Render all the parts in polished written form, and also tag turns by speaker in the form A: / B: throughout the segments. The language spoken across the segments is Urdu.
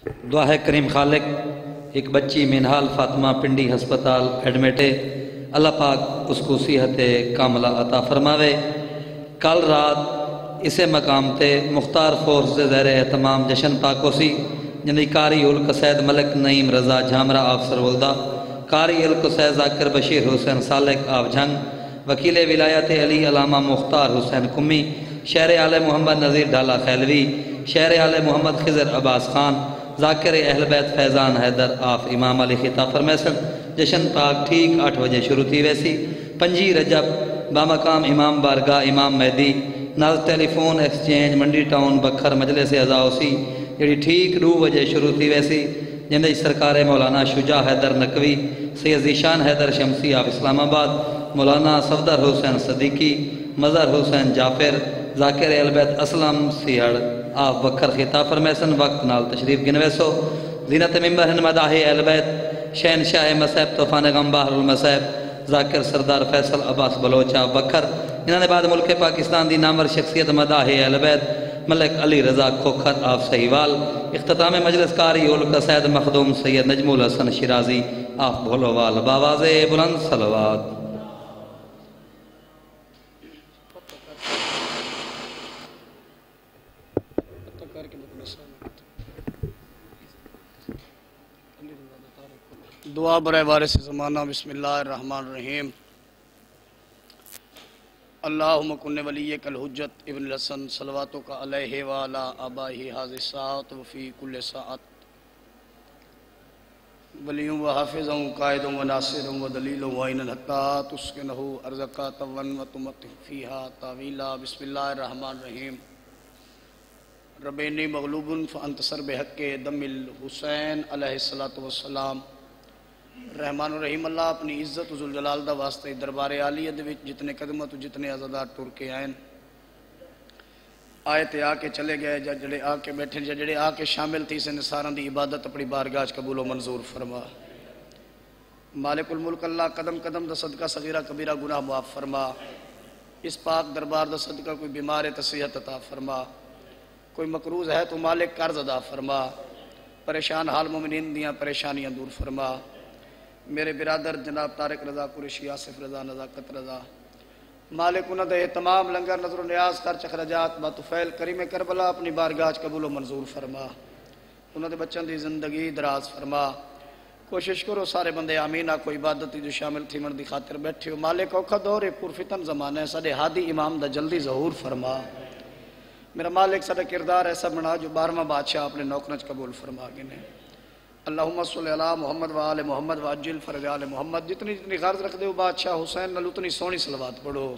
A: دعا ہے کریم خالق، ایک بچی مینہال فاطمہ پنڈی ہسپتال ایڈمٹ ہے، اللہ پاک اس کو صحت کاملہ عطا فرماوے۔ کل رات اسے مقام تے مختار فورس دے زیر اہتمام جشن پاکو سی، جنہی قاری القصید ملک نعیم رضا جھامرہ آفسر ولدہ، قاری القصید ذاکر بشیر حسین سالک آف جھنگ، وکیل ولایت علی علامہ مختار حسین کمی، شہر آل محمد نذیر ڈھالا خیلوی، شہر آل محمد خضر عباس خان، ذاکر اہل بیت فیضان حیدر آف امام علی خطا فرمیسن۔ جشن پاک ٹھیک 8 بجے شروع تھی ویسی۔ 5 رجب بامقام امام بارگاہ امام مہدی نال ٹیلی فون ایکسچینج منڈی ٹاؤن بکھر مجلس اعزاء سی، جڑی ٹھیک 2 بجے شروع تھی ویسی، جندے سرکار مولانا شجاع حیدر نقوی، سید ذیشان حیدر شمسی آف اسلام آباد، مولانا صفدر حسین صدیقی، مظہر حسین جعفر، ذاکر اہل بیت اسلم سیڑ آپ بکھر خطاب فرمیسن۔ وقت نال تشریف گنویسو۔ زینت ممبر مداح اہل بیت شہنشاہ مصیب طوفان غم بحر المصیب ذاکر سردار فیصل عباس بلوچا بکھر۔ انہوں نے بعد ملک پاکستان دی نامور شخصیت مداح اہل بیت ملک علی رضا کھوکھر آپ سہیوال۔ اختتام مجلس قاری القصید مخدوم سید نجم الحسن شیرازی آپ بھولوال باواز بلند صلوات۔
B: دعا برائے وارث زمانہ۔ بسم اللہ الرحمن الرحیم۔ اللہم کن ولیک الحجت ابن الحسن صلواتک علیہ وعلا آبائہ حاضر ساعت وفی کل ساعت، ولیوں و حافظوں قائدوں و ناصروں و دلیلوں و عین الحقا تسکنہو ارزقا طون و تمت فیہا طاویلا۔ بسم اللہ الرحمن الرحیم۔ رب انی مغلوب فانتصر بحق دم الحسین علیہ السلام۔ رحمان الرحیم اللہ اپنی عزت و ذوالجلال دا واسطہ دربار عالیہ دے وچ جتنے قدمت و جتنے عزادار ٹر کے آئین، آئے تے آ کے چلے گئے، جا جڑے آ کے بیٹھے، جا جڑے آ کے شامل تھی سے نساراں دی عبادت اپنی بارگاہ قبول و منظور فرما۔ مالک الملک اللہ قدم قدم دا صدقہ صغیرہ کبیرہ گناہ معاف فرما۔ اس پاک دربار دا صدقہ کوئی بیمار ہے تو صحت عطا فرما، کوئی مقروض ہے تو مالک قرض ادا فرما، پریشان حال مومنین دیاں پریشانیاں دور فرما۔ میرے برادر جناب طارق رضا قریشی، آصف رضا، نزاکت رضا، مالک انہاں دے تمام لنگر نظر و نیاز خرچ اخراجات بطفیل کریم کربلا اپنی بارگاہ قبول و منظور فرما۔ انہاں دے بچوں دی زندگی دراز فرما۔ کوشش کرو سارے بندے آمین آکو، عبادت جو شامل تھی من دی خاطر بیٹھے ہو۔ مالک اوکھا دور پرفتن زمانہ ہے، ساڑے ہادی امام دا جلدی ظہور فرما۔ میرا مالک ساڑا کردار ایسا بنا جو 12واں بادشاہ اپنے نوکرنچ قبول فرما گنے۔ اللہم صلی اللہ محمد وآل محمد وعجل فرج آل محمد۔ جتنی جتنی غرض رکھ دے ہو بادشاہ حسین نل اتنی سونی صلوات پڑھو۔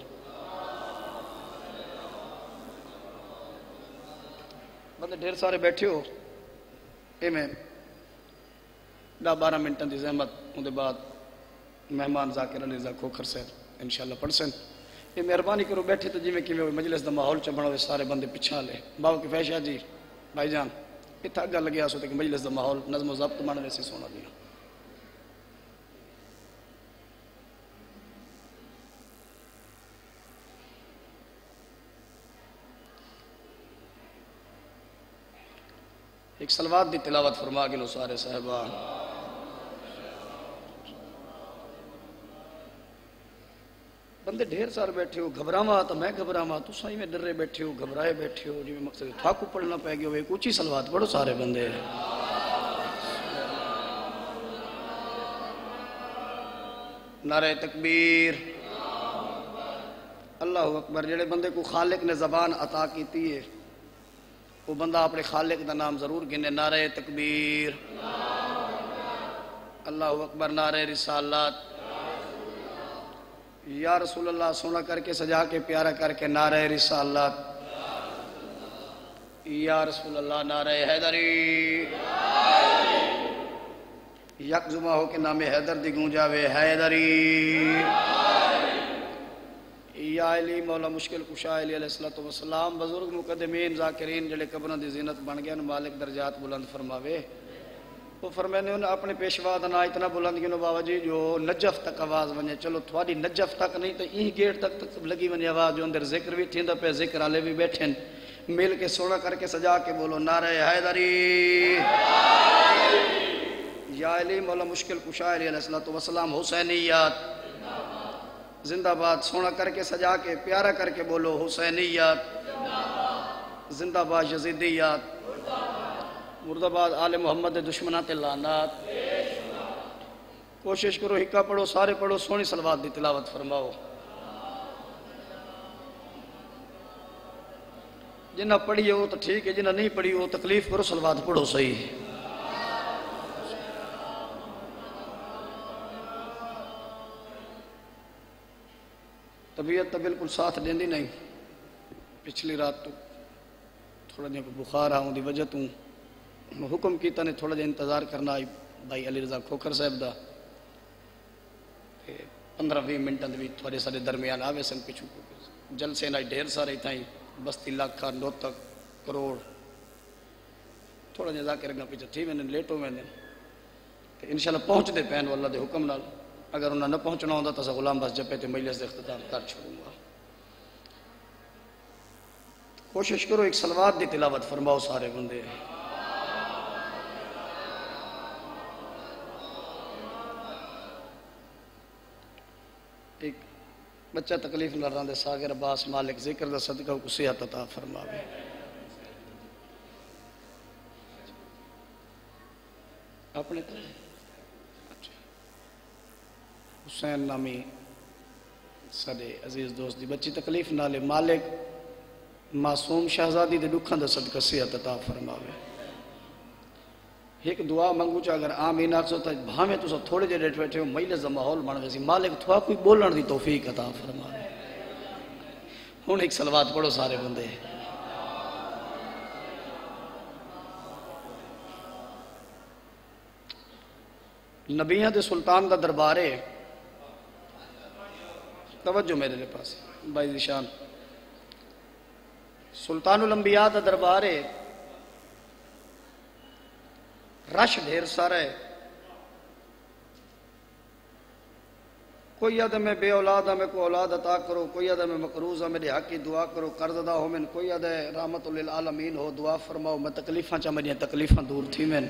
B: بندے ڈھیر سارے بیٹھے ہو، اے میں 10-12 منٹوں دی زحمت ان دے بعد مہمان ذاکر علی رضا کھوکھر سے انشاءاللہ پڑھ سن۔ یہ مہربانی کرو بیٹھے تو جی میں کیویں مجلس دا ماحول چ بناوے، سارے بندے پچھا لے۔ باو کی فیشہ جی بھائی جان اتھا گل لگیا سو تے کہ مجلس دا ماحول نظم و ضبط بن ویسے سونا دیا۔ ایک صلوات دی تلاوت فرما گلو سارے صاحبہ۔ بندے ڈھیر سارے بیٹھے ہو، گھبراواں تو میں گھبراواں، تو سائی میں ڈرے بیٹھے ہو، گھبرائے بیٹھے ہو، جی میں مقصد تھاکو پڑھنا پہ گئے ہو، ایک اونچی صلوات پڑھو سارے بندے۔ نعرہ تکبیر، اللہ اکبر۔ جڑے بندے کو خالق نے زبان عطا کیتی ہے وہ بندہ اپنے خالق دا نام ضرور گنے۔ نعرہ تکبیر، اللہ اکبر۔ نعرہ رسالت، یا رسول اللہ سونا کر کے سجا کے پیارا کر کے نعرہ رسالت، یا رسول اللہ نعرہ حیدری، یک زمہ ہو کے نام حیدر دی گونجاوے حیدری، یا علی مولا مشکل کشا علی علیہ السلام۔ بزرگ مقدمین ذاکرین جڑے قبروں دی زینت بن گئے، مالک درجات بلند فرماوے۔ وہ فرمانے انہوں نے اپنے پیشوا دا نا اتنا بلند گنو بابا جی جو نجف تک آواز بنے، چلو تھوڑی نجف تک نہیں تو ای گیٹ تک لگی بنی آواز جو اندر ذکر بھی تھیندا پہ، ذکر والے بھی بیٹھیں، مل کے سونا کر کے سجا کے بولو نعرہ حیدری، یا علی مولا مشکل کشا علیہ السلام حسینیات زندہ باد، سونا کر کے سجا کے پیارا کر کے بولو حسینیات زندہ باد، یزیدیات مرد آباد، آل محمد دشمنات لعنات۔ کوشش کرو ہکا پڑھو، سارے پڑھو، سونی صلوات دی تلاوت فرماؤ۔ جنہ پڑھی ہو تو ٹھیک ہے، جنہ نہیں پڑھی ہو تکلیف کرو، صلوات پڑھو صحیح۔ طبیعت تو بالکل ساتھ دیندی نہیں، پچھلی رات تو تھوڑا جہاں بخار آؤں دی وجہ تو حکم کیتا نے تھوڑا جہاں انتظار کرنا آئی بھائی علی رضا کھوکھر صاحب دا 15-20 منٹاں بھی تھوڑے سارے درمیان آوے سن پچھو جلسے نہ ڈھیر سارے تھائیں بستی لاکھا نوتک کروڑ تھوڑا جہاں ذاکر گا پیچھے تھی میں نے لیٹ ہو میں نے انشاءاللہ پہنچ دے پہن واللہ دے حکم نال، اگر انہاں نہ پہنچنا ہوندہ تو غلام بس جپے تے مجلس دے اختتام کر چھوڑوں گا۔ کوشش کرو ایک صلوات دی تلاوت فرماؤ سارے بندے۔ ایک بچہ تکلیف نہ رہاں دے ساگر عباس مالک ذکر دا صدقہ کو صحت عطا فرماوے۔ اپنے حسین نامی سارے عزیز دوست دی بچی تکلیف نالے مالک معصوم شہزادی دے دکھاں دا صدقہ صحت عطا فرماوے۔ ایک دعا منگو چا اگر آمین آکسو تا بھامے تو سا تھوڑے جے ڈیٹ بیٹھے ہو مجلس دا ماحول بن ویسی مالک تھوا کوئی بولن دی توفیق عطا فرماوے۔ ہون ایک صلوات پڑھو سارے بندے۔ نبیہ دے سلطان دا دربارے توجہ میرے لئے پاس بھائی نشان سلطان الانبیاء دا دربارے رش ڈھیر سارا ہے، کوئی آدھا میں بے اولاد ہمیں کو اولاد عطا کرو، کوئی آدھا میں مقروض ہمیں میرے حق کی دعا کرو، قرض ادا ہو میں، کوئی آدھا رحمت للعالمین ہو دعا فرماؤ، میں تکلیفاں چاہ میری تکلیفاں دور تھی میں۔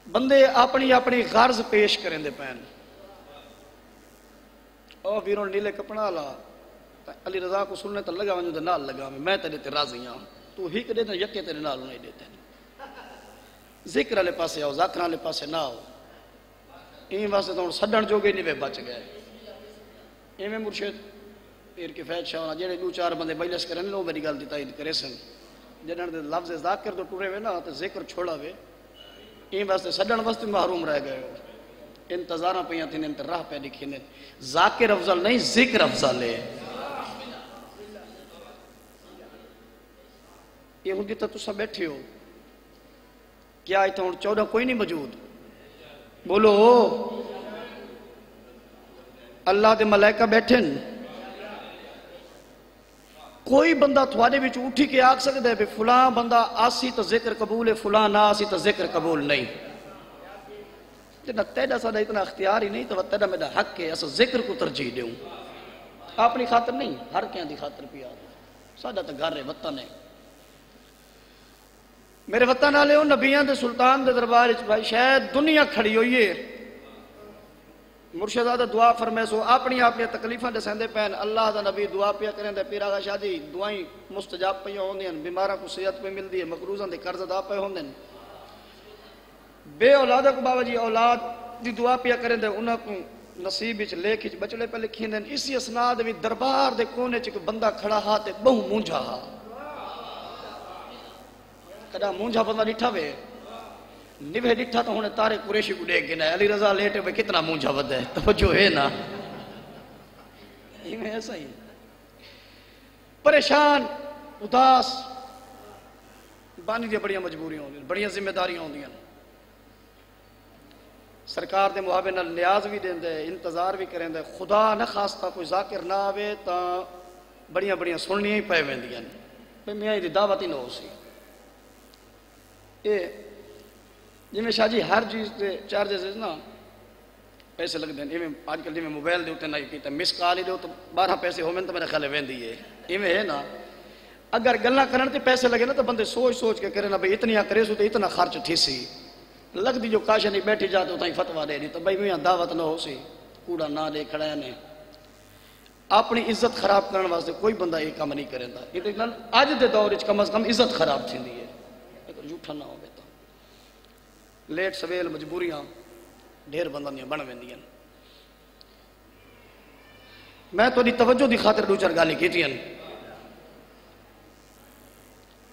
B: بندے اپنی اپنی غرض پیش کریں دے پہن او ویروں نیلے کپڑا لا علی رضا کو سننے تو لگا ونجو دے نال لگا میں تے تے راضی ہوں تو ہی کدے تے یکے تیرے نال نہیں دیتے ذکر والے پاسے آؤ ذاکر والے پاسے نہ آؤ این واسطے تو سڈن جوگے نہیں وے بچ گئے ایویں مرشد پیر کفایت شاہ جڑے دو چار بندے مجلس کرن لو میری گل دی تائید کرے سن جنہاں دے لفظ ذاکر تو ٹرے وے نا تے ذکر چھوڑا وے این واسطے سڈن واسطے محروم رہ گئے ہو انتظاراں پیاں تھیں انت راہ پہ لکھی نے ذاکر افضل نہیں ذکر افضل ہے یہ ہوں تو تسا بیٹھے ہو کیا اتنا ہوں 14 کوئی نہیں موجود بولو اللہ دے ملائکہ بیٹھن کوئی بندہ تھوڑے بچ اٹھی کے آگ سکتا ہے فلاں بندہ آسی تو ذکر قبول ہے فلاں نہ آسی تو ذکر قبول نہیں جنہ تیڑا سادہ اتنا اختیار ہی نہیں تو تیڑا میرا حق ہے ایسا ذکر کو ترجیح دوں اپنی خاطر نہیں ہر کیا دی خاطر پیا سادہ تو گھر ہے وطن ہے میرے وطن آلے ہوں نبیان دے سلطان دے دربار بھائی شاید دنیا کھڑی ہوئی ہے مرشدہ دعا فرمائے سو اپنی تکلیفاں دے سندے پہن اللہ دا نبی دعا پیا کریں دے پیر آغا شاہ دی دعائیں مستجاب پہ ہوں دیں بیمارہ کو صحت پہ مل دی ہے مقروضاں دے قرض ادا پہ ہوں دیں بے اولادہ کو بابا جی اولاد دی دعا پیا کریں دے انہاں کو نصیب وچ لے کھچ بچڑے پہ لکھیں دیں اسی اسناد بھی دربار دے کونے چک بندہ کھڑا ہا تے بہو مونجھا ہا کدا مونجھا بندہ ڈٹھا وے نوے ڈٹھا تو ہونے تارے قریشی کو دیکھ گنا ہے علی رضا لیٹے ہوئے کتنا مونجھا ود ہے توجہ ہے نا یہ میں ایسا ہی پریشان اداس بانی دیا بڑیاں مجبوریاں ہوں بڑیاں ذمہ داریاں ہوں دیا سرکار دے محابے نال نیاز بھی دیں دے انتظار بھی کریں دے خدا نہ خواستہ کوئی ذاکر نہ آوے تا بڑیاں بڑیاں سننیاں ہی پائے وین دیا پہ میاں دی دعوت ہی نہ ہو سی جی میں شاہ جی ہر چیز دے چارجز نا پیسے لگتے ہیں ایویں آج کل جی موبائل دے اتنے نہیں کیتا مس کال ہی دو تو 12 پیسے ہوئے تو میرے خیال ویندی ہے ایویں ہے نا اگر گلاں کرن تے پیسے لگے نا تو بندے سوچ سوچ کے کرے نا بھئی اتنی کرے سو تو اتنا خرچ تھی سی لگ دی جو کاش نہیں بیٹھی جاتے اتنا ہی فتوہ دے دی تو بھئی میں دعوت نہ ہو سی کوڑا نہ لے کھڑا نے اپنی عزت خراب کرنے واسطے کوئی بندہ یہ کام نہیں کرے دا یہ اج دے دور وچ کم از کم عزت خراب تھیندی ہے جھوٹا نہ ہوے تو لیٹ سویل مجبوریاں ڈھیر بندہ نہیں بن ویندیاں میں تو دی توجہ دی خاطر دو چار گالی کیتیاں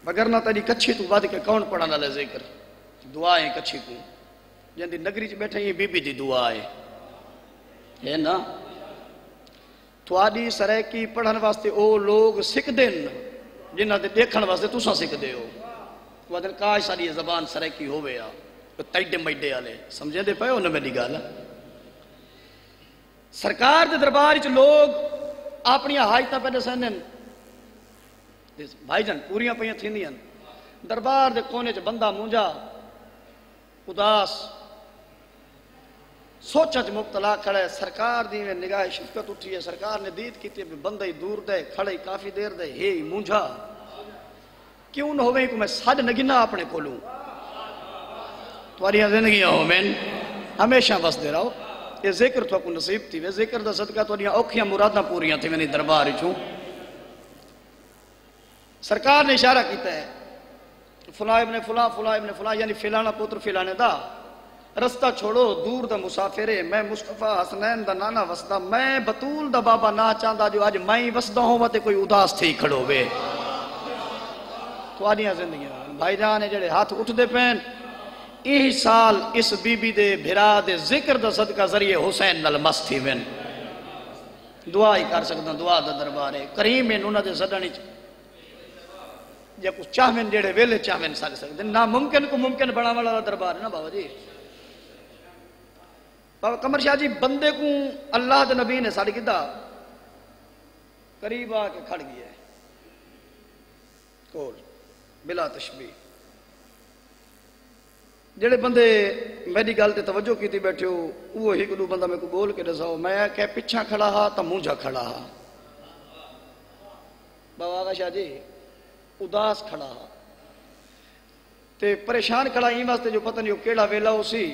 B: مگر نہ تیری کچھی تو ود کے کون پڑھانا لے ذکر دعا ہے کچھی کو جن دی نگری چ بیٹھے یہ بی بی دی دعا ہے نا تھوڑی سرائکی پڑھن واسطے او لوگ سکھ دن جنہ دے دیکھن واسطے تساں سکھ دے ہو وہ دن کاش ساری زبان سرائکی ہوئے تیڈے میڈے والے سمجھے دے پے انہیں میری گل سرکار دے دربار وچ لوگ اپنی حاجتاں پہ دسن بھائی جان پوریاں پہ تھیندیاں دربار دے کونے چ بندہ مونجا اداس سوچا چ مبتلا کھڑا ہے سرکار دی میں نگاہ شفقت اٹھی ہے سرکار نے دید کی تھی بندہ ہی دور دے کھڑے کافی دیر دے ہے مونجا کیوں نہ ہوئے کہ میں ساڈ نگنا اپنے کولوں تواریاں زندگیاں ہو میں ہمیشہ بس دے رہو یہ ذکر تو کو نصیب تھی وہ ذکر دا صدقہ تواریاں اوکھیاں مراداں پوریاں تھی میں نے دربار وچوں سرکار نے اشارہ کیتا ہے فلاں ابن فلاں فلاں ابن فلاں یعنی فلانا پتر فلانے دا رستہ چھوڑو دور دا مسافرے میں مصطفیٰ حسنین دا نانا وسدا میں بطول دا بابا نہ چاہتا جو آج میں وسدا ہوں تے کوئی اداس تھی کھڑو بے تواریاں زندگیاں بھائی جان ہے جڑے ہاتھ اٹھ دے پین یہی سال اس بی بی دے بھرا دے ذکر دا صدقہ ذریعے حسین نال مست تھی وین دعا ہی کر سکتا دعا دا دربار ہے کریم ہے نونہ دے سڈانی یا کچھ چاہمن جڑے ویلے چاہمن سارے سکتے ناممکن کو ممکن بنا والا دربار ہے نا بابا جی بابا قمر شاہ جی بندے کو اللہ دے نبی نے ساڑی کدھا قریب آ کے کھڑ گیا ہے کول بلا تشبیہ جڑے بندے میری گل تے توجہ کیتی بیٹھے ہو وہ ہی کلو بندہ میں کو بول کے دساؤ میں کہ پچھا کھڑا ہا تا مونجھا کھڑا ہا بابا آغا شاہ جی اداس کھڑا ہا تے پریشان کھڑا ہی واسطے جو پتہ نہیں ہو کیڑا ویلا ہو سی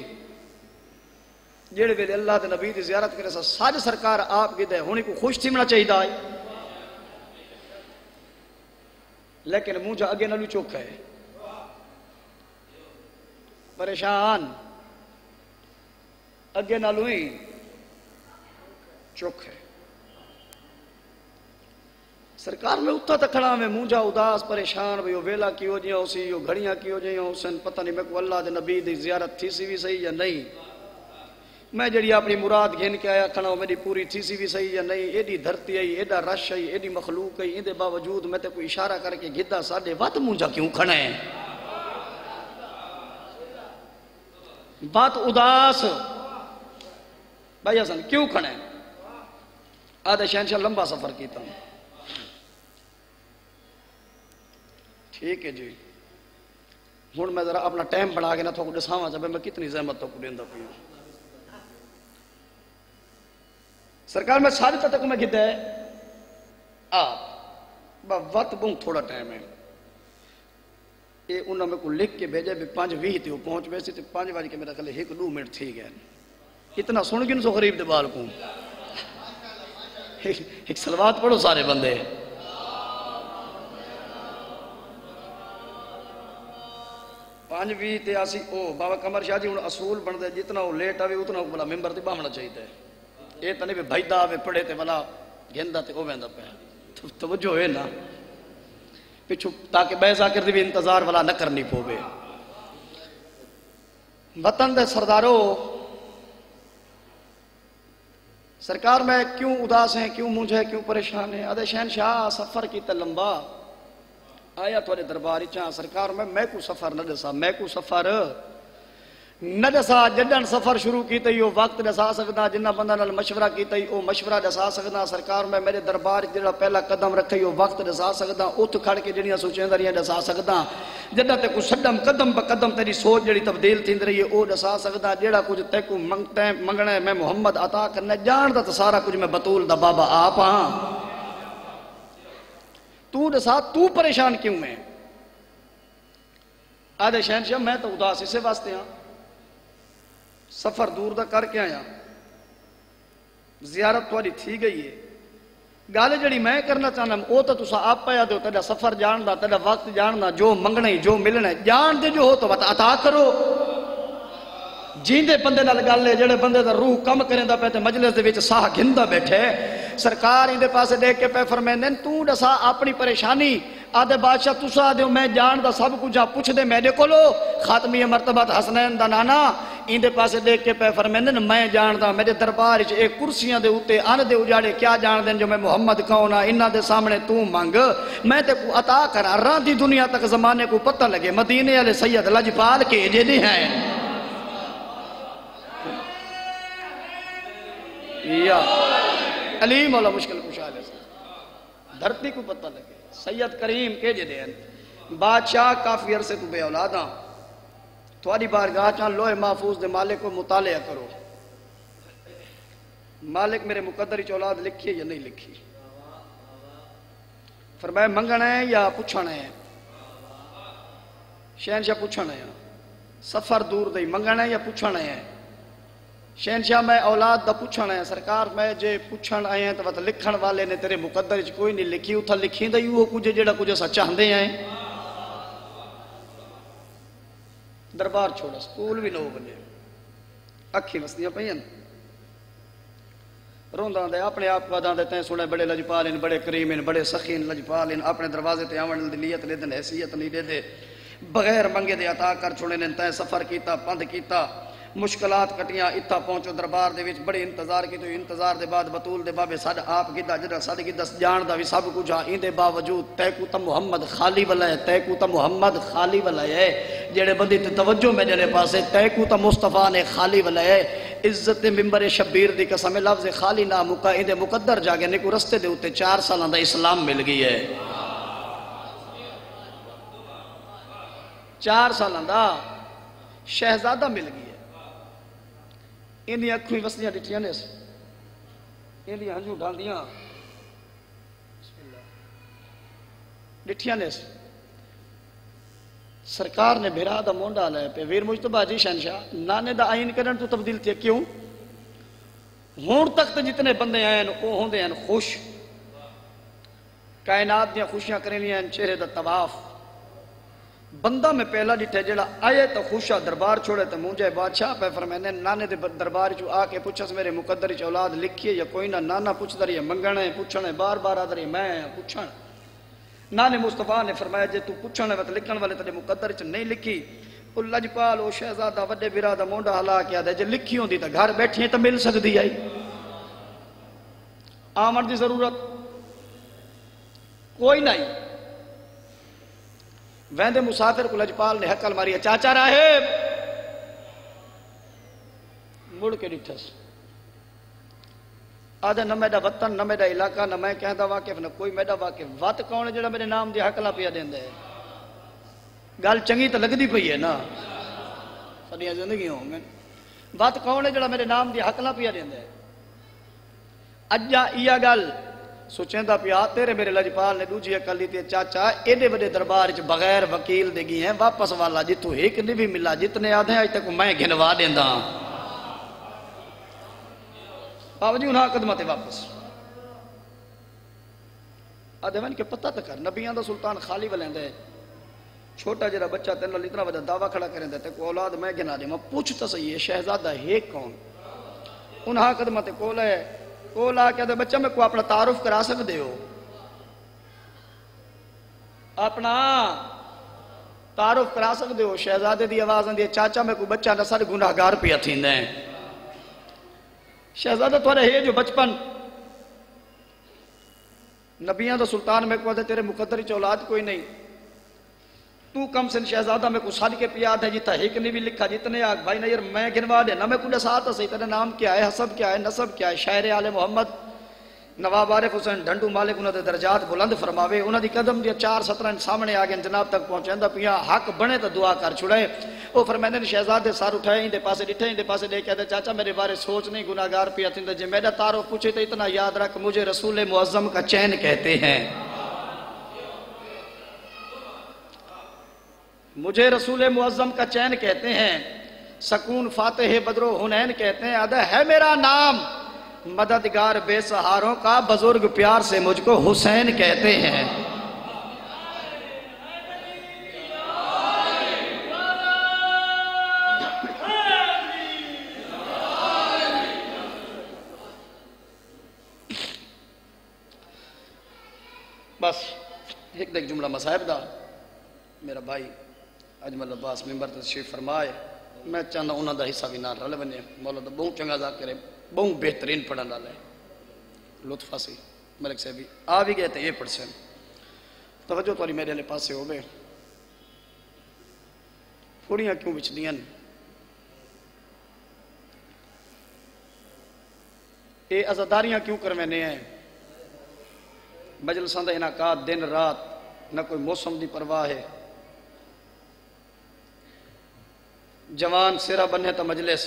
B: جڑے ویلے اللہ دے نبی دی زیارت کرے سا ساج سرکار آپ کی دے ہونی کو خوش تھی منا چاہی دا لیکن مونجھا اگے نلو چوکھا ہے پریشان اگے نالو ہی چوک ہے سرکار میں اتھا تکھڑا میں مونجا اداس پریشان بھئی ویلا کیوں جی ہو سی گھڑیاں کیوں جی ہو سن پتہ نہیں میں کو اللہ دے نبی دی زیارت تھی سی بھی صحیح یا نہیں میں جڑی اپنی مراد گھن کے آیا کھڑا ہوں میری پوری تھی سی بھی صحیح یا نہیں ایڈی دھرتی آئی ایڈا رش آئی ایڈی مخلوق آئی اندے باوجود میں تے کوئی اشارہ کر کے گدہ ساڑھے وات مونجا کیوں کھڑا ہے بات اداس بھائی حسن کیوں کھڑے ہیں آدھے شہنشاہ لمبا سفر کیتا ہوں ٹھیک ہے جی ہون میں ذرا اپنا ٹائم بڑھا کے نہ تھوڑا ڈساواں جب میں کتنی زحمت تو کڑیندہ پی ہوں سرکار میں ساری تک میں کہتا ہے آپ وقت بہت تھوڑا ٹائم ہے یہ انہوں میں کو لکھ کے بھیجے بھی 5:20 تے وہ پہنچ ویسے تے 5 بجے کے میرا خلے 1-2 منٹ تھی گئے اتنا سن گن سو غریب دے بال کو ایک سلوات پڑھو سارے بندے پانچ بھی تے آسی او بابا قمر شاہ جی انہوں اصول بن دے جتنا وہ لیٹ آوے اتنا وہ بلا ممبر تے باہمنا چاہیے تھے یہ تنے بھی بھائی دا آوے پڑھے تے بلا گھندہ تے او بیندہ پہ توجہ ہے نا پچھو تاکہ بیس آکر دی بھی انتظار والا نہ کرنی پوے وطن دے سردارو سرکار میں کیوں اداس ہیں کیوں مجھے کیوں پریشان ہیں آدھے شہنشاہ سفر کی تے لمبا آیا تھوڑے درباری چاہاں سرکار میں کو سفر نہ دسا میں کو سفر نہ دسا جدن سفر شروع کی تی وہ وقت دسا سکتا جنہ بندہ نال مشورہ کی تی وہ مشورہ دسا سکتا سرکار میں میرے دربار جڑا پہلا قدم رکھے وہ وقت دسا سکتا اتھ کھڑ کے جڑیاں سوچیں دریاں دسا سکتا جدہ تے کو سڈم قدم با قدم تیری سوچ جڑی تبدیل تھی رہی ہے وہ دسا سکتا جڑا کچھ تے کو منگنا ہے میں محمد عطا کرنا جان دا تو سارا کچھ میں بطول دا بابا آپ ہاں تو دسا تو پریشان کیوں میں آدھے شہنشاہ میں تو اداس اسے واسطے ہاں سفر دور دا کر کے آیا زیارت تھوڑی تھی گئی ہے گالے جڑی میں کرنا چاہنا وہ تو تسا آپ پایا دو تیرا سفر جاننا تیرا وقت جاننا جو منگنا ہی جو ملنا ہے جان دے جو ہو تو بتا عطا کرو جیندے بندے نال گل ہے جڑے بندے دا روح کم کریں دا پہتے مجلس دے وچ ساہ گھندا بیٹھے سرکار اندے پاسے دیکھ کے پہ فرمیندے تو دسا اپنی پریشانی آدھے بادشاہ تسا آدھے میں جان دا سب کچھ پوچھ دے میرے کو لو خاتمی مرتبت حسنین دا نانا اندے پاسے دیکھ کے پہ فرمیندے میں جان دا میرے دربار ایک کرسیاں دے ہوتے آن دے اجاڑے کیا جان دیں جو میں محمد کون ہاں انہاں دے سامنے تو مانگ میں تے کو عطا کرا ران دی دنیا تک زمانے کو پتہ لگے مدینے والے سید لجپال کے جے ہیں یا علیم والا مشکل کشا لے دھرتی کو پتہ لگے سید کریم کے جے دیں بادشاہ کافی عرصے تو بے اولاداں تھوڑی بارگاہ چاہاں لوح محفوظ دے مالک کو مطالعہ کرو مالک میرے مقدر چ اولاد لکھی ہے یا نہیں لکھی فرمایا منگنا ہے یا پوچھنا ہے شہنشاہ پوچھنا ہے سفر دور دے منگنا ہے یا پوچھنا ہے شہنشاہ میں اولاد دا پوچھنا ہے سرکار میں جے پوچھن آئے ہیں تو لکھن والے نے تیرے مقدر چ کوئی نہیں لکھی اتھا لکھی دا وہ کچھ جڑا کچھ اسا چاہندے ہیں دربار چھوڑا سکول بھی 9 بجے اکھی وسدیاں پئیاں رونداں دے اپنے آپ واداں دے تیں سنے بڑے لجپال ہیں بڑے کریم ہیں بڑے سخی ہیں لجپال ہیں اپنے دروازے تے آون دی نیت لے دن حیثیت نہیں دے دے بغیر منگے دے عطا کر چھوڑے نے تیں سفر کیتا پند کیتا مشکلات کٹیاں اتھا پہنچو دربار دے وچ بڑے انتظار کی تو انتظار دے بعد بطول دے بابے صد آپ گدا جڑا صد کی دس جان دا وی سب کچھ ان دے باوجود تے کو تا محمد خالی والا ہے تے کو تا محمد خالی والا ہے جڑے بندے تے توجہ میں جڑے پاسے تے کو تا مصطفیٰ نے خالی والا ہے عزت ممبر شبیر دی قسم لفظ خالی نہ مکا ان دے مقدر جا کے نے کو رستے دے اوتے 4 سالاں دا اسلام مل گئی ہے 4 سالاں دا شہزادہ مل گئی ہے اندی اکھویں وسدیاں ڈٹھیاں نے اندی ہنجو ڈاندیاں ڈٹھیاں نے سرکار نے بھیرا دا مونڈا لے پہ ویر مجتبہ جی شہنشاہ نانے دا آئین کرن تو تبدیل تھے کیوں ہون تک تو جتنے بندے آئین وہ ہوندے ہیں خوش کائنات دیاں خوشیاں کرنی ہیں چہرے دا طواف بندہ میں پہلا ڈٹھے جڑا آئے تو خوشا دربار چھوڑے تو مونجے بادشاہ پہ فرمینے نانے دے دربار چو آ کے پوچھس میرے مقدر چ اولاد لکھیے یا کوئی نہ نانا پوچھ دری منگنے پوچھنے بار بار آدری میں پوچھن نانے مصطفیٰ نے فرمایا جے تو پوچھنے وقت لکھن والے تیرے مقدر چ نہیں لکھی او لجپال او شہزادہ وڈے برا دا مونڈا ہلا کے آدھے جے لکھی ہوندی تا گھر بیٹھی تو مل سکتی آئی آمن دی ضرورت کوئی نہیں ویندے مسافر کو لجپال نے حقل ماری چاچا راہب مڑ کے ڈٹھس آدھے نہ میڈا وطن نہ میڈا علاقہ نہ میں کہندہ واقف نہ کوئی میڈا واقف وط کون ہے جڑا میرے نام دی حقلہ پیا دیندے گل چنگی تو لگ دی پئی ہے نا سڈیاں زندگی ہوں گے وط کون ہے جڑا میرے نام دی حقلہ پیا دیندے اجا ایا گل سوچیں دا پیا تیرے میرے لجپال نے دوجی عقل لی تے چاچا ایڈے بڑے دربار چ بغیر وکیل دے گئی ہیں واپس والا جتوں ایک نہیں بھی ملا جتنے آدھے آج تک میں گھنوا دیندا بابا جی انہاں قدمہ تے واپس آدھے میں کہ پتہ تک کر نبیان دا سلطان خالی ولیندے چھوٹا جڑا بچہ تین لال اتنا وجہ دعویٰ کھڑا کریں دے تے کو اولاد میں گنا دے میں پوچھتا صحیح ہے شہزادہ ہے کون انہاں قدمہ تے کول ہے وہ لا کے بچہ میں کو اپنا تعارف کرا سکتے ہو اپنا تعارف کرا سکتے ہو شہزادے دی آواز آندی ہے چاچا میں کو بچہ نسل گناہگار پیا تھیندے ہیں شہزادہ تھوڑا ہے جو بچپن نبیان دا سلطان میں کو تیرے مقدر چ اولاد کوئی نہیں تو کم سن شہزادہ میں کو سال کے پیاد ہے جیتا ایک نے بھی لکھا جتنے آگ بھائی نیر میں گنوا دے نہ میں کچھ ساتھ سے تیرا نام کیا ہے حسب کیا ہے نسب کیا ہے شاعر آل محمد نواب عارف حسین ڈھنڈو مالک انہوں نے درجات بلند فرماوے انہوں دی قدم دیا 4-17 سامنے آگئے جناب تک پہنچے پیا حق بنے تو دعا کر چھڑے وہ فرمائے نے شہزادے سار اٹھائے اندے پاسے ڈٹھے اندے پاسے دے کہتے چاچا میرے بارے سوچ نہیں گناہگار پیا تندے جے میرا تعارف پوچھے تو اتنا یاد رکھ مجھے رسول معظم کا چین کہتے ہیں مجھے رسول معظم کا چین کہتے ہیں سکون فاتح بدر و حنین کہتے ہیں ادا ہے میرا نام مددگار بے سہاروں کا بزرگ پیار سے مجھ کو حسین کہتے ہیں بس ایک دیکھ جملہ مصاحب دا میرا بھائی اجمل عباس ممبر تشریف فرمائے میں چاہتا انہوں دا حصہ بھی نہ رل بنے مولا دا بہت چنگا ذات کرے بہت بہترین پڑھا ڈالا ہے لطفہ سی ملک سے بھی آ بھی گئے تھے یہ پڑھ سے توجہ تواری میرے لئے پاسے ہو گئے پھوڑیاں کیوں بچ دیاں اے عزاداریاں کیوں کرمینے ہیں مجلساں دا انعقاد دن رات نہ کوئی موسم دی پرواہ ہے جوان سرہ بننے تا مجلس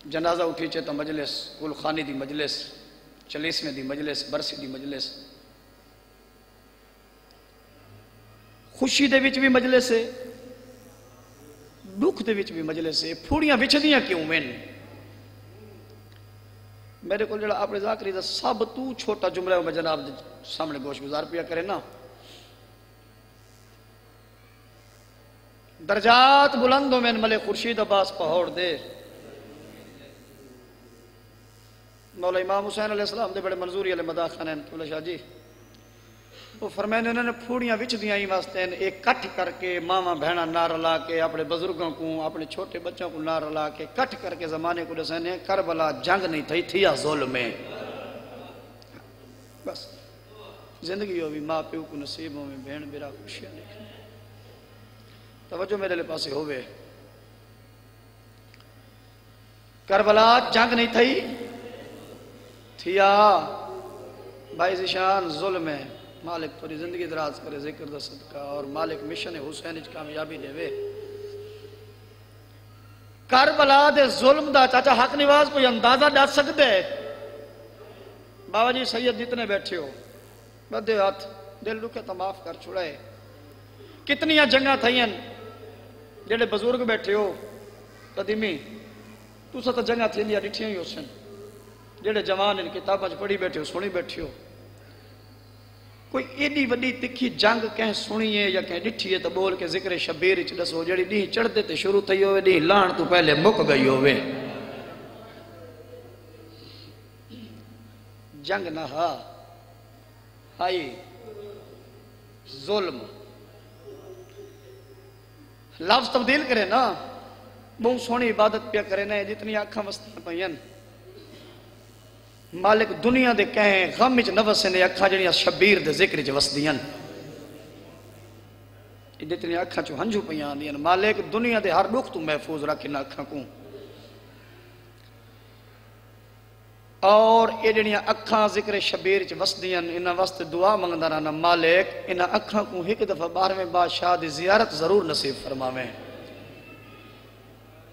B: جنازہ اٹھیچے تا مجلس گل خانی دی مجلس چلیسویں دی مجلس برسی دی مجلس خوشی دے وچ بھی مجلس ہے دکھ دے وچ بھی مجلس ہے پھوڑیاں وچ دیاں کیوں میں میرے کو جڑا اپنے ذاکری دا سب تو چھوٹا جملہ میں جناب سامنے گوش گزار پیا کرے نا درجات بلندوں میں ملے خورشید عباس پہوڑ دے مولا امام حسین علیہ السلام دے بڑے منظوری علیہ مداح خانین قبلہ شاہ جی وہ فرمائنے انہوں نے پھوڑیاں وچ دیاں ہی واسطے ایک کٹھ کر کے ماما بہنا نہ رلا کے اپنے بزرگوں کو اپنے چھوٹے بچوں کو نہ رلا کے کٹھ کر کے زمانے کو دسینے کربلا جنگ نہیں تھی تھیا ظلم میں بس زندگی ہو بھی ماں پیو کو نصیبوں میں بہن بیرا خوشیاں نہیں توجہ میرے لئے پاسے ہوئے کربلا جنگ نہیں تھی تھیا بھائی زشان ظلم ہے مالک پوری زندگی دراز کرے ذکر دا صدقہ اور مالک مشن حسین اچ کامیابی دے وے کربلا دے ظلم دا چاچا حق نواز کوئی اندازہ ڈا سکتے بابا جی سید جتنے بیٹھے ہو بدے ہاتھ دل رکھے تو معاف کر چھڑائے کتنیاں جنگاں تھائیں جڑے بزرگ بیٹھے ہو قدیمی تو ستا جنگاں تھیں یا ڈٹھیاں ہی حسین جڑے جوان ان کتاباں پڑھی بیٹھے ہو سنی بیٹھے ہو کوئی ایڈی وڈی تکھی جنگ کہیں سنی ہے یا کہیں ڈٹھی ہے تو بول کے ذکر شبیر اچھ دسو جڑی ڈی چڑھ دیتے شروع تھی ہوئے ڈی لان تو پہلے مک گئی ہوئے جنگ نہ آئی ظلم لفظ تبدیل کرے نا بہت سونی عبادت پیا کرے نا جتنی آنکھاں وسطیاں پہین مالک دنیا دے کہیں غم اچ نفس نے اکھا جنیاں شبیر دے ذکر اچ وسدیاں جتنی اکھاں چو ہنجو پیاں دیاں مالک دنیا دے ہر دکھ تو محفوظ رکھے نہ اکھاں کو اور یہ جنیاں اکھاں ذکر شبیر اچ وسدیاں انہاں واسطے دعا منگدا رہنا مالک انہاں اکھاں کو ایک دفعہ 12ویں بادشاہ دی زیارت ضرور نصیب فرماویں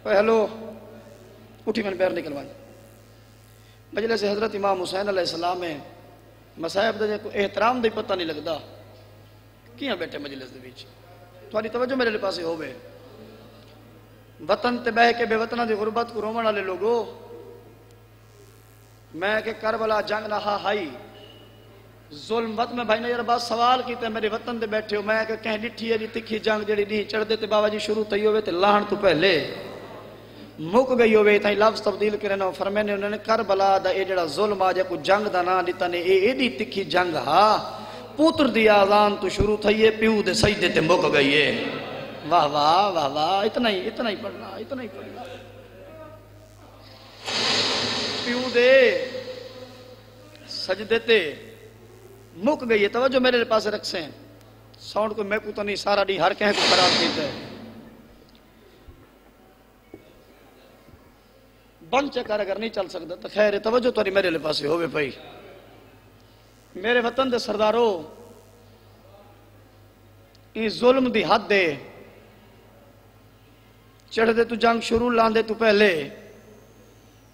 B: ہلو اٹھی میں بیر نکلوائیں مجلس حضرت امام حسین علیہ السلام میں مصاحب دے کو احترام دے پتہ نہیں لگدا کیاں بیٹھے مجلس دے بیچ تھوڑی توجہ میرے لئے پاسے ہوئے وطن تے بہ کے بے وطنہ دی غربت کو رومن والے لوگوں میں کہ کربلا جنگ نہ ہائی ظلم وقت میں بھائی نے یار بات سوال کیتے میرے وطن دے بیٹھے ہو میں کہ کہیں ڈٹھی ہے جی تکھی جنگ جڑی نہیں چڑھ دیتے بابا جی شروع تھی ہوئے تے لہن تو پہلے مک گئی ہوئے تھا لفظ تبدیل کرے نا فرمے نے انہوں نے کربلا دا اے جڑا ظلم آ جا کو جنگ دا نا دیتا نے اے ایڈی تکھی جنگ ہاں پوتر دی آزان تو شروع تھی ہے پیو دے سجدے تے مک گئی ہے واہ واہ واہ واہ اتنا ہی پڑھنا پیو دے سجدے تے مک گئی ہے، توجہ میرے پاس رکھ سے ساؤنڈ کو میں کو تو نہیں سارا ڈی ہر کہیں کو خراب کیتا ہے بند چکر اگر نہیں چل سکتا تو خیر توجہ تو نہیں میرے پاس ہوئے پئی میرے وطن دے سردارو یہ ظلم دی حد دے چڑھ دے تو جنگ شروع لان دے تو پہلے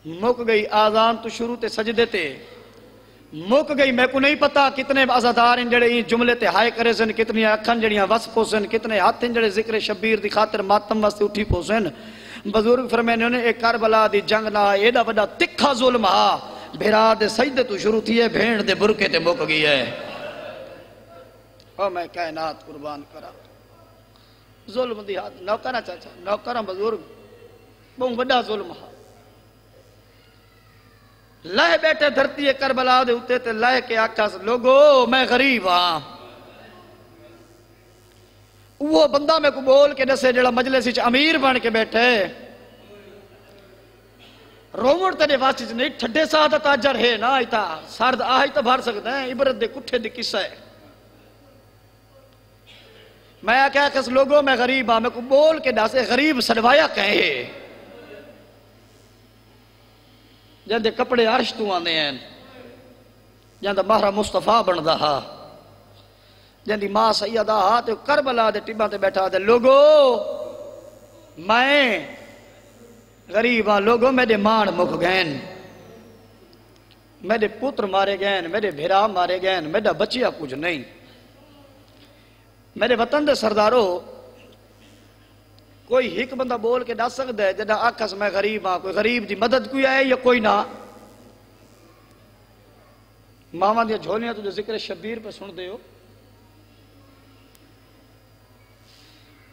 B: مک گئی آزان تو شروع تے سجدے تے مک گئی میں کو نہیں پتا کتنے عزادار ہیں جڑے جملے تے ہائے کرے سن کتنی اکھن جڑیاں وس پوسن کتنے ہاتھ ہیں جڑے ذکر شبیر دی خاطر ماتم واسطے اٹھی پوسن بزرگ فرمانے نے ایک کربلا دی جنگ نہ ایڈا بڑا تکھا ظلم ہا بھیرا دے سجدے تو شروع تھی ہے بھیڑ دے برکے تے مک گئی ہے اور میں کائنات قربان کرا ظلم دی حد نوکرہ چاچا نوکرہ بزرگ بہت بڑا ظلم ہا لہ بیٹھے دھرتی ہے کربلا دے ہوتے تے لہ کے آکھا سے لوگو میں غریب ہاں وہ بندہ میں کو بول کے دسے جڑا مجلس وچ امیر بن کے بیٹھے رومڑ تیرے واسطے نہیں ٹھڈے سعادت اجر ہے نا ایتا سرد آہی تو بھر سکتا ہے عبرت دے کٹھے دی قصہ ہے میں کیا کس لوگوں میں غریب ہاں میں کو بول کے دسے غریب سڑوایا کہے جاندے کپڑے عرش تو آنے ہیں جاندہ مہرہ مصطفیٰ بندہ ہا جاندی ماں سیدہ ہا تے کربلا دے ٹباں تے بیٹھا دے لوگو میں غریب ہاں لوگو میرے مان مک گئن میرے پتر مارے گئن میرے بھیرا مارے گئن میرا بچیا کچھ نہیں میرے وطن دے سردارو کوئی ایک بندہ بول کے ڈس سکتا ہے جدہ آکھس میں غریب ہاں کوئی غریب دی مدد کوئی آئے یا کوئی نہ ماما دیا جھولیاں تو جو ذکر شبیر پہ سن دے ہو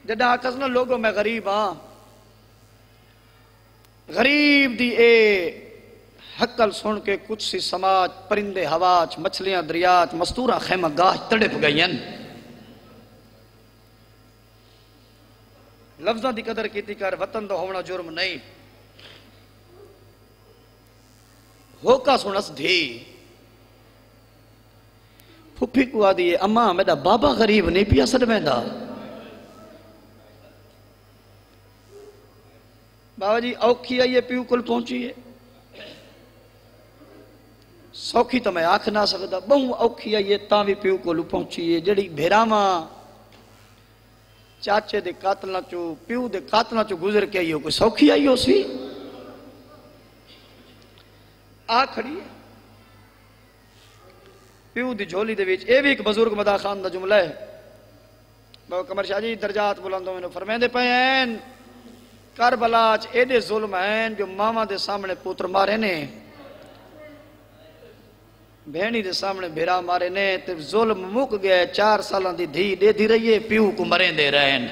B: جدہ آکھس نہ لوگوں میں غریب ہاں غریب دی اے حقل سن کے کچھ سی سماج پرندے ہواچ مچھلیاں دریات مستورہ خیمہ گاہ تڑپ گئین لفظاں دی قدر کیتی کر وطن دا ہونا جرم نہیں ہوکا سنس دھی پھپھی کو آدھی ہے اماں میرا بابا غریب نہیں پیا سڑ میں دا بابا جی اوکھی آئیے پیو کل پہنچی ہے سوکھی تو میں آکھ نہ سکتا بہوں اوکھی آئیے تاں بھی پیو کل پہنچی ہے جڑی بھیراماں چاچے دے قاتلہ چو پیو دے قاتلہ چو گزر کے آئیو کوئی سوکھی آئیو سی آ کھڑی ہے پیو دی جھولی دے ویچ اے بھی ایک بزرگ مدا خان دا جملہ ہے بابا قمر شاہ جی درجات بلندوں میں فرمین دے پہ ہیں کربلاچ اے دے ظلم ہیں جو ماما دے سامنے پوتر مارے نے بھینی دے سامنے بھیرا مارے نے تے ظلم مک گئے 4 سالان دی دھی دے دی رہی ہے پیو کو مرین دے رہن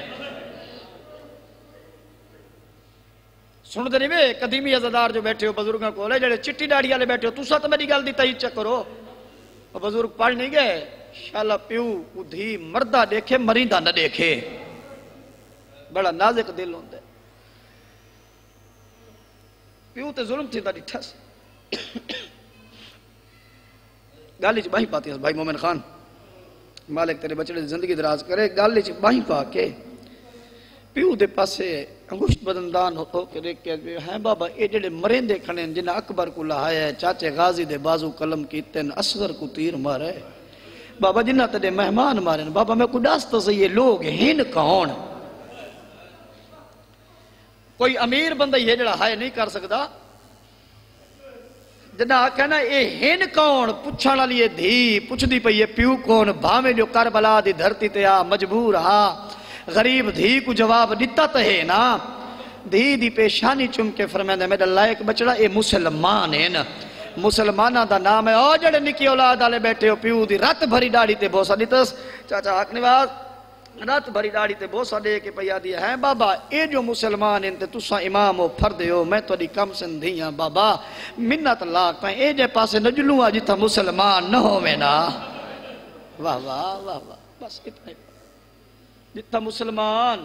B: سن دے نہیں بے قدیمی عزادار جو بیٹھے ہو بزرگاں کو لے جڑے چٹی ڈاڑی والے بیٹھے ہو تو ساتھ میری گل دی تائید چیک کرو بزرگ پڑھ نہیں گئے شالا پیو کو دھی مردہ دیکھے مریندہ نہ دیکھے بڑا نازک دل ہوندے پیو تے ظلم تھی دا ڈٹھا سے گالی چھ باہی پاتی ہے بھائی مومن خان مالک تیرے بچڑے زندگی دراز کرے گالی چھ باہی پا کے پیو دے پاسے انگوشت بدندان ہو کے دیکھ کے ہیں بابا اے جڑے مرین دے کھنے جنہ اکبر کو لہایا ہے چاچے غازی دے بازو قلم کیتن اصغر کو تیر مارے بابا جنہ تیرے مہمان مارے بابا میں کو ڈاستا سے یہ لوگ ہین کون کوئی امیر بندہ یہ جڑا ہائے نہیں کر سکتا جنہ کہنا اے ہین کون پچھانا لیے دھی پچھ دی پہ یہ پیو کون بھامے جو کربلا دی دھرتی تے آ مجبور ہاں غریب دھی کو جواب دیتا تے ہے نا دھی دی پیشانی چم کے فرمائے دے میرا لائق بچڑا اے مسلمان ہے نا مسلمانہ دا نام ہے او جڑے نکی اولاد آلے بیٹھے ہو پیو دی رات بھری ڈاڑی تے بوسا دیتس چاچا حق نواز رات بھری ڈاڑی تے بوسا دے کے پیا دیا ہے بابا اے جو مسلمان انتے تسا امام ہو فرد ہو میں تو دی کم سندھیاں بابا منت لاکھ پائیں اے جے پاسے نجلوں آ جتا مسلمان نہ ہو میں نا واہ واہ واہ واہ بس اتنا ہی جتا مسلمان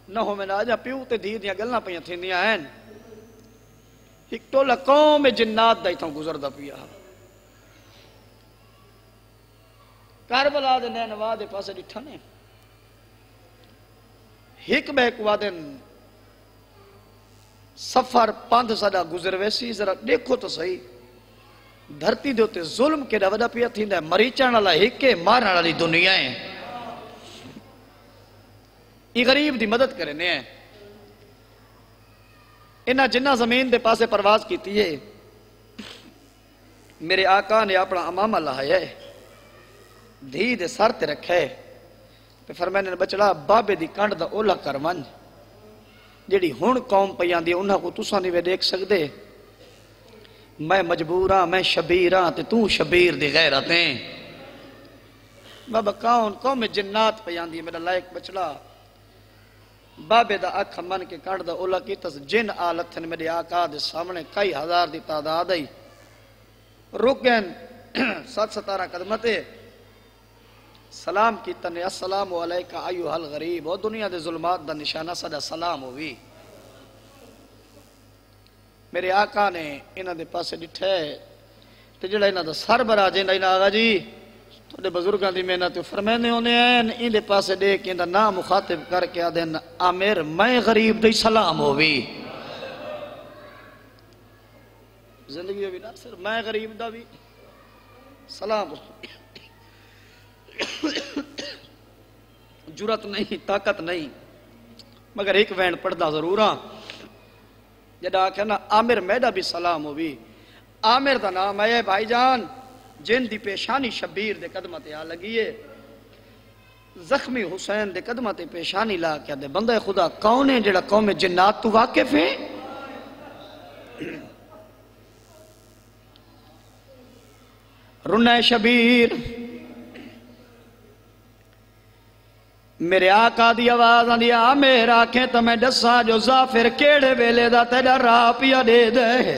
B: نہ ہو میں نا جا پیو تے دھی دیاں گلنا پہیاں تھی دیا ہیں ایک ٹولا قوم جنات دا ہی تھا گزر دا پیا کربلا دے نینوا دے پاسے ڈٹھا نے ایک بیک وادن سفر پاندھ ساڈا گزر ویسی ذرا دیکھو تو صحیح دھرتی دے ہوتے ظلم کے وڈا پیا تھیندا ہے مریچن والا ہکے مارن والی دنیا ہے یہ غریب دی مدد کرنے ہیں انہاں جنہ زمین دے پاسے پرواز کیتی ہے میرے آقا نے اپنا امامہ لایا ہے دھی دے سر تے رکھا ہے تے فرمایا نے بچڑا بابے دی کنڈ دا اولا کر ونج جیڑی ہن قوم پیاندی ہے انہاں کو تساں نہیں دیکھ سکدے میں مجبور ہاں میں شبیر ہاں تے تو شبیر دی غیرت ہیں بابا قوم جنات پیاندی ہے میرا لائق بچڑا بابے دا اکھ من کے کنڈ دا اولا کی تس جن آلت نے میرے آقا دے سامنے کئی ہزار دی تعداد آئی رک گئن 7-17 قدمتے سلام کی تنے السلام علیکہ ایوہ الغریب او دنیا دے ظلمات دا نشانہ صدا سلام ہوئی میرے آقا نے انہاں دے پاسے ڈٹھے تے جڑا انہاں دا سر برا جیندا انہاں آگا جی تھوڑے بزرگاں دی محنت فرمینے ہونے ہیں ان دے پاسے دے کے اندر نام مخاطب کر کے آدھیں عامر میں غریب دی سلام ہوئی زندگی بھی نہ صرف میں غریب دا بھی سلام جرت نہیں طاقت نہیں مگر ایک وین پڑھدا ضرور ہاں جڑا کہنا عامر میڈا بھی سلام ہوئی عامر دا نام ہے بھائی جان جن دی پیشانی شبیر دے قدمت آ لگیے زخمی حسین دے قدمت پیشانی لا کیا دے بندہ خدا کون ہے جڑا قوم جنات تو واقف ہے رنہ شبیر میرے آقا دی آواز آندی عامر آنکھیں تو میں دسا جو ظافر کیڑے ویلے دا تیرا راہ پیا دے دے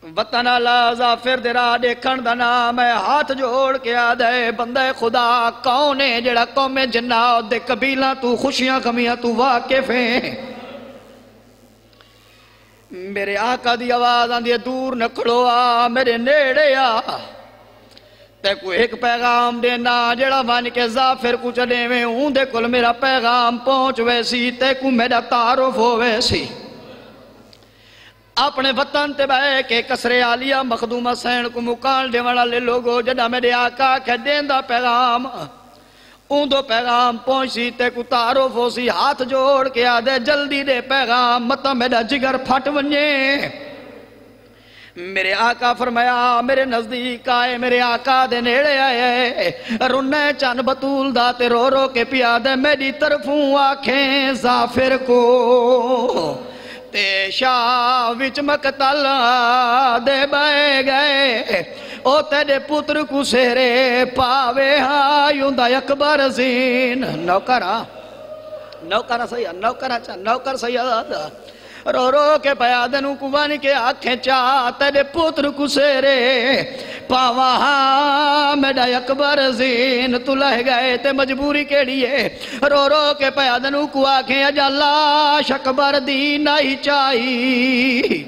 B: وطن اللہ ظافر دے راہ دیکھن دا نام ہے ہاتھ جوڑ کے آدھے بندہ خدا کون ہے جڑا قوم جنات دے قبیلہ تو خوشیاں کمیاں تو واقف ہیں میرے آقا دی آواز آندی دور نہ کھڑو آ میرے نیڑے آ تے کو ایک پیغام دینا جڑا ون کے ظافر کو چلے میں ہوں دے کل میرا پیغام پہنچ ویسی تے کو میرا تعارف ہو ویسی اپنے وطن تے بے کے کسر عالیہ مخدوم حسین کو مکان دے والا لے لوگو جڑا میرے آقا کے دیندہ پیغام اون دو پیغام پہنچی تے کو تعارف ہو سی ہاتھ جوڑ کے آدھے جلدی دے پیغام مطا میرا جگر پھٹ ونجے میرے آقا فرمایا میرے نزدیک آئے میرے آقا دے نیڑے آئے رنہ چند بطول داتے رو رو کے پیا دے میری طرفوں آنکھیں ظافر کو تے شاہ وچ مقتل دے بے گئے او تیرے پتر کو سہرے پاوے ہایوندہ اکبر زین نوکرہ سید نوکر سید رو رو کے پیادنوں کو بن کے آنکھیں چاہ تیرے پتر کو سیرے پاواں میڈا اکبر زین تو لہ گئے تے مجبوری کے لیے رو رو کے پیادنوں کو آنکھیں اجا لاش اکبر دی نہیں چاہی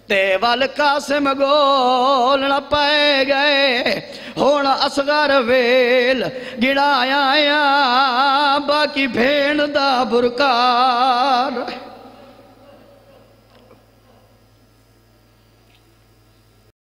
B: تے والقاسم گول نہ پائے گئے ہونا اصغر ویل گڑایا باقی بھین دا برکار